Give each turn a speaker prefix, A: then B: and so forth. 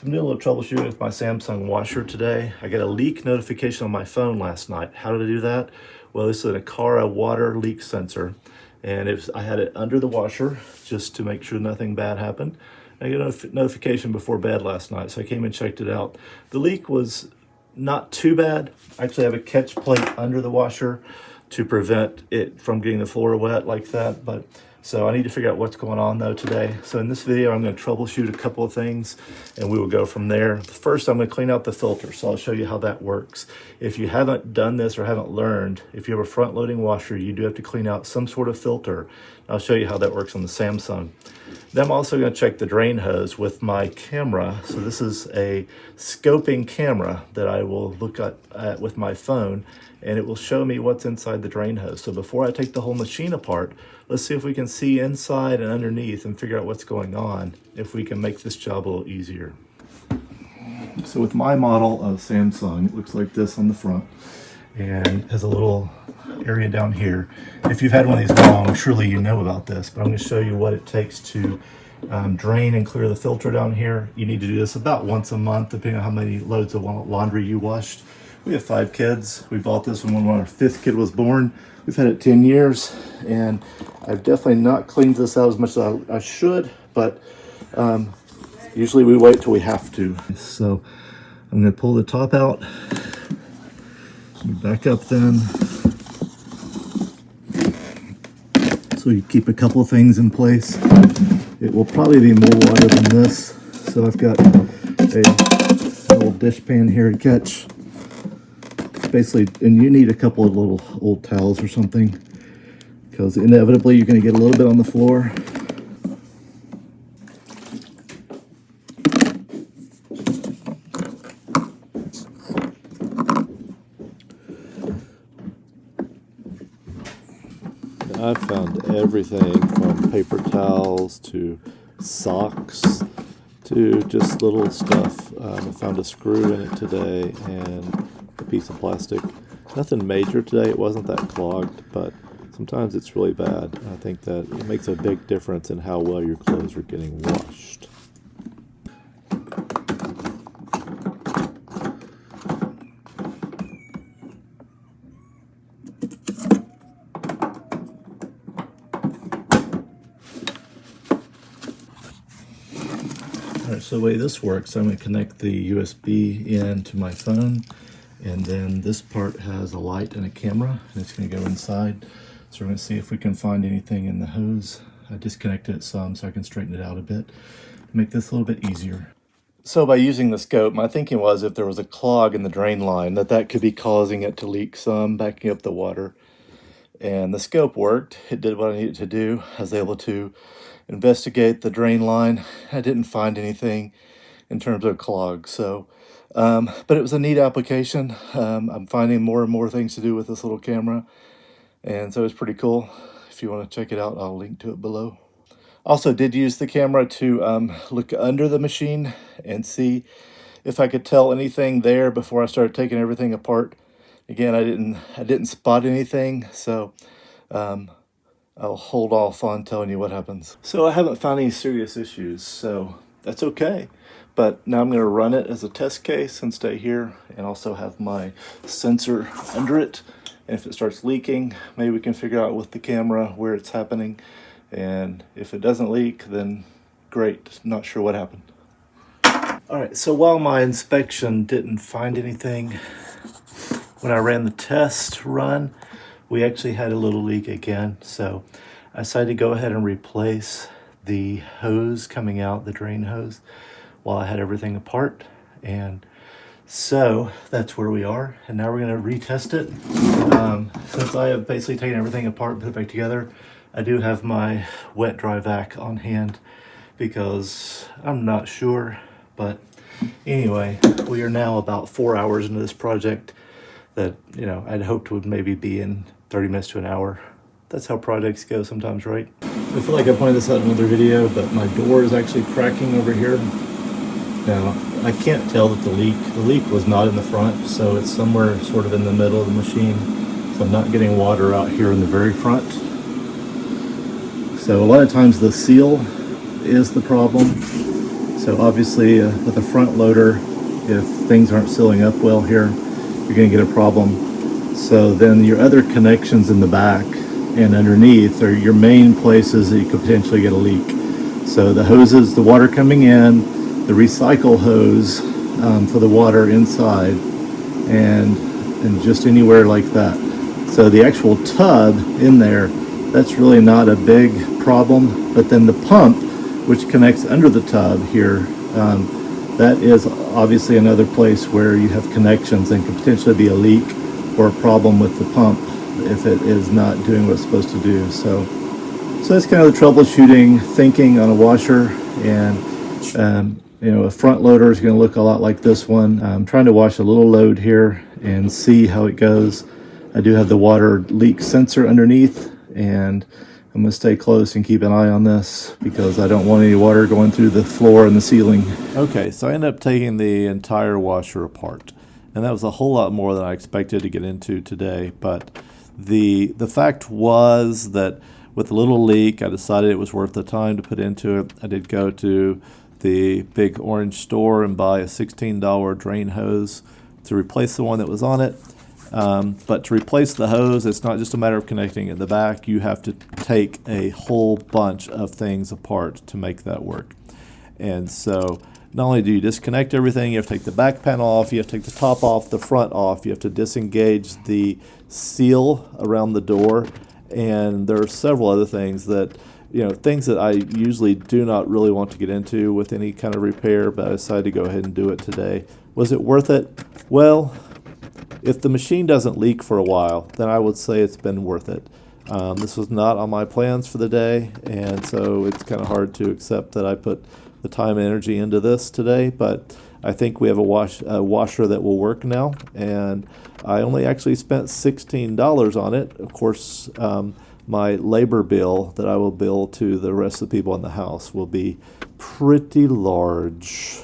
A: I'm doing a little troubleshooting with my Samsung washer today. I got a leak notification on my phone last night. How did I do that? Well, this is an Aqara water leak sensor, and I had it under the washer just to make sure nothing bad happened. I got a notification before bed last night, so I came and checked it out. The leak was not too bad. I actually have a catch plate under the washer to prevent it from getting the floor wet like that, so I need to figure out what's going on though today. So in this video, I'm going to troubleshoot a couple of things and we will go from there. First, I'm going to clean out the filter. So I'll show you how that works. If you haven't done this or haven't learned, if you have a front loading washer, you do have to clean out some sort of filter. I'll show you how that works on the Samsung. Then I'm also going to check the drain hose with my camera. So this is a scoping camera that I will look at with my phone, and it will show me what's inside the drain hose. So before I take the whole machine apart, let's see if we can see inside and underneath and figure out what's going on, if we can make this job a little easier. So with my model of Samsung, it looks like this on the front, and has a little area down here. If you've had one of these long, surely you know about this, but I'm going to show you what it takes to drain and clear the filter down here. You need to do this about once a month, depending on how many loads of laundry you washed. We have 5 kids. We bought this when our 5th kid was born. We've had it 10 years, and I've definitely not cleaned this out as much as I should, but usually we wait till we have to. So I'm going to pull the top out, back up then. So you keep a couple things in place. It will probably be more water than this. So I've got a little dish pan here to catch. Basically, and you need a couple of little old towels or something, because inevitably you're going to get a little bit on the floor.
B: I've found everything from paper towels to socks to just little stuff. I found a screw in it today and a piece of plastic. Nothing major today. It wasn't that clogged, but sometimes it's really bad. I think that it makes a big difference in how well your clothes are getting washed.
A: Alright, so the way this works, I'm going to connect the USB in to my phone, and then this part has a light and a camera, and it's going to go inside. So we're going to see if we can find anything in the hose. I disconnected it some so I can straighten it out a bit, make this a little bit easier. So by using the scope, my thinking was if there was a clog in the drain line, that could be causing it to leak some, backing up the water. And the scope worked. It did what I needed to do. I was able to investigate the drain line. I didn't find anything in terms of clogs. So, but it was a neat application. I'm finding more and more things to do with this little camera, and so it's pretty cool. If you want to check it out, I'll link to it below. Also did use the camera to look under the machine and see if I could tell anything there before I started taking everything apart. Again, I didn't spot anything, so I'll hold off on telling you what happens. So I haven't found any serious issues, so that's okay. But now I'm going to run it as a test case and stay here, and also have my sensor under it. And if it starts leaking, maybe we can figure out with the camera where it's happening. And if it doesn't leak, then great. Not sure what happened. Alright, so while my inspection didn't find anything, when I ran the test run, we actually had a little leak again. So I decided to go ahead and replace the hose coming out, the drain hose, while I had everything apart. And so that's where we are. And now we're going to retest it. Since I have basically taken everything apart and put it back together, I do have my wet dry vac on hand because I'm not sure. But anyway, we are now about 4 hours into this project that, you know, I'd hoped would maybe be in 30 minutes to an hour. That's how projects go sometimes, right? I feel like I pointed this out in another video, but my door is actually cracking over here. Now, I can't tell that the leak was not in the front, so it's somewhere sort of in the middle of the machine. So I'm not getting water out here in the very front. So a lot of times the seal is the problem. So obviously with a front loader, if things aren't sealing up well here, you're going to get a problem. So then your other connections in the back and underneath are your main places that you could potentially get a leak. So the hoses, the water coming in, the recycle hose for the water inside, and just anywhere like that. So the actual tub in there, that's really not a big problem. But then the pump, which connects under the tub here, that is obviously another place where you have connections and could potentially be a leak or a problem with the pump if it is not doing what it's supposed to do. So that's kind of the troubleshooting thinking on a washer. And a front loader is going to look a lot like this one. I'm trying to wash a little load here and see how it goes. I do have the water leak sensor underneath, and I'm going to stay close and keep an eye on this because I don't want any water going through the floor and the ceiling.
B: Okay, so I ended up taking the entire washer apart, and that was a whole lot more than I expected to get into today. But the fact was that with a little leak, I decided it was worth the time to put into it. I did go to the big orange store and buy a $16 drain hose to replace the one that was on it. But to replace the hose, it's not just a matter of connecting it in the back. You have to take a whole bunch of things apart to make that work. And so not only do you disconnect everything, you have to take the back panel off, you have to take the top off, the front off, you have to disengage the seal around the door, and there are several other things that, things that I usually do not really want to get into with any kind of repair, but I decided to go ahead and do it today. Was it worth it? Well, if the machine doesn't leak for a while, then I would say it's been worth it. This was not on my plans for the day, and so it's kind of hard to accept that I put the time and energy into this today, but I think we have a washer that will work now, and I only actually spent $16 on it. Of course, my labor bill that I will bill to the rest of the people in the house will be pretty large.